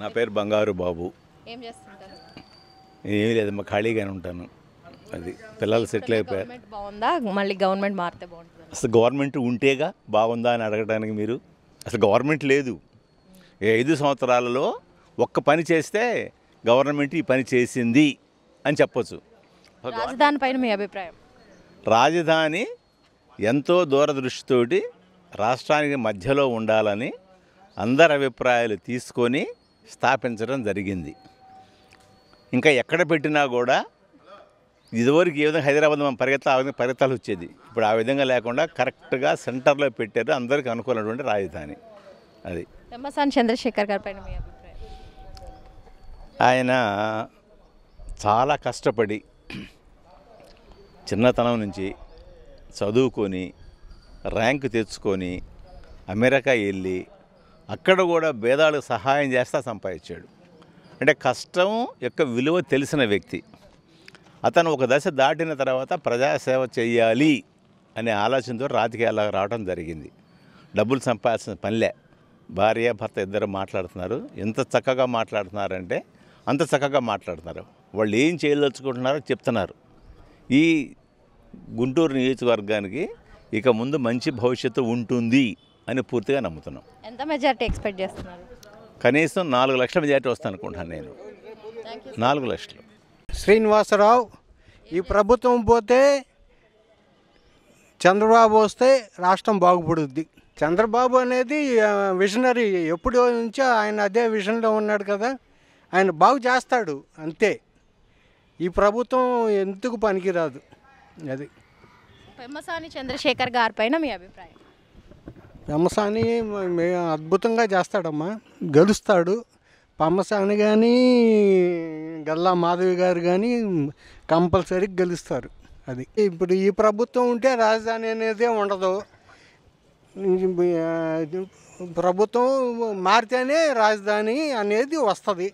నా పేరు బంగారు బాబు. ఏం చేస్తుంటారు? ఏమీ లేదమ్మా, ఖాళీగానే ఉంటాను. అది పిల్లలు సెటిల్ అయిపోయారు. గవర్నమెంట్ బాగుందా? మళ్ళీ గవర్నమెంట్ మారితే బాగుంటుంది. అసలు గవర్నమెంట్ ఉంటేగా బాగుందా అని అడగడానికి మీరు. అసలు గవర్నమెంట్ లేదు. ఈ 5 సంవత్సరాలలో ఒక్క పని చేస్తే గవర్నమెంట్ ఈ పని చేసింది అని చెప్పొచ్చు. రాజధాని పైన మీ అభిప్రాయం? రాజధాని ఎంతో దూరదృష్టితోటి రాష్ట్రానికి మధ్యలో ఉండాలని అందరి అభిప్రాయాలు తీసుకొని స్థాపించడం జరిగింది. ఇంకా ఎక్కడ పెట్టినా కూడా ఇదివరకు ఏ విధంగా హైదరాబాద్ మనం ఆ విధంగా పరిగెత్తాలు వచ్చేది. ఇప్పుడు ఆ విధంగా లేకుండా కరెక్ట్గా సెంటర్లో పెట్టారు, అందరికీ అనుకూలమైనటువంటి రాజధాని అది. పెమ్మసాని చంద్రశేఖర్ గారి పైన మీ అభిప్రాయం? ఆయన చాలా కష్టపడి చిన్నతనం నుంచి చదువుకొని ర్యాంకు తెచ్చుకొని అమెరికా వెళ్ళి అక్కడ కూడా భేదాలకు సహాయం చేస్తా సంపాదించాడు. అంటే కష్టం యొక్క విలువ తెలిసిన వ్యక్తి. అతను ఒక దశ దాటిన తర్వాత ప్రజాసేవ చేయాలి అనే ఆలోచనతో రాజకీయాలకు రావడం జరిగింది. డబ్బులు సంపాదించిన పనిలే. భార్య భర్త ఇద్దరు మాట్లాడుతున్నారు. ఎంత చక్కగా మాట్లాడుతున్నారంటే అంత చక్కగా మాట్లాడుతున్నారు. వాళ్ళు ఏం చేయదలుచుకుంటున్నారో చెప్తున్నారు. ఈ గుంటూరు నియోజకవర్గానికి ఇక ముందు మంచి భవిష్యత్తు ఉంటుంది అని పూర్తిగా నమ్ముతున్నాం. ఎంత మెజారిటీ ఎక్స్పెక్ట్ చేస్తున్నారు? కనీసం 4 లక్షల మెజారిటీ వస్తాను అనుకుంటున్నాను నేను. 4 లక్షలు. శ్రీనివాసరావు, ఈ ప్రభుత్వం పోతే చంద్రబాబు వస్తే రాష్ట్రం బాగుపడుద్ది. చంద్రబాబు అనేది విజనరీ, ఎప్పుడు నుంచో ఆయన అదే విజన్లో ఉన్నాడు కదా, ఆయన బాగు చేస్తాడు అంతే. ఈ ప్రభుత్వం ఎందుకు పనికిరాదు. అది పెమ్మసాని చంద్రశేఖర్ గారి పైన మీ అభిప్రాయం? పెమ్మసాని అద్భుతంగా చేస్తాడమ్మా, గెలుస్తాడు. పెమ్మసాని కానీ గల్లా మాధవి గారు కానీ కంపల్సరీ గెలుస్తారు. అది ఇప్పుడు ఈ ప్రభుత్వం ఉంటే రాజధాని అనేది ఉండదు. ప్రభుత్వం మారితేనే రాజధాని అనేది వస్తుంది.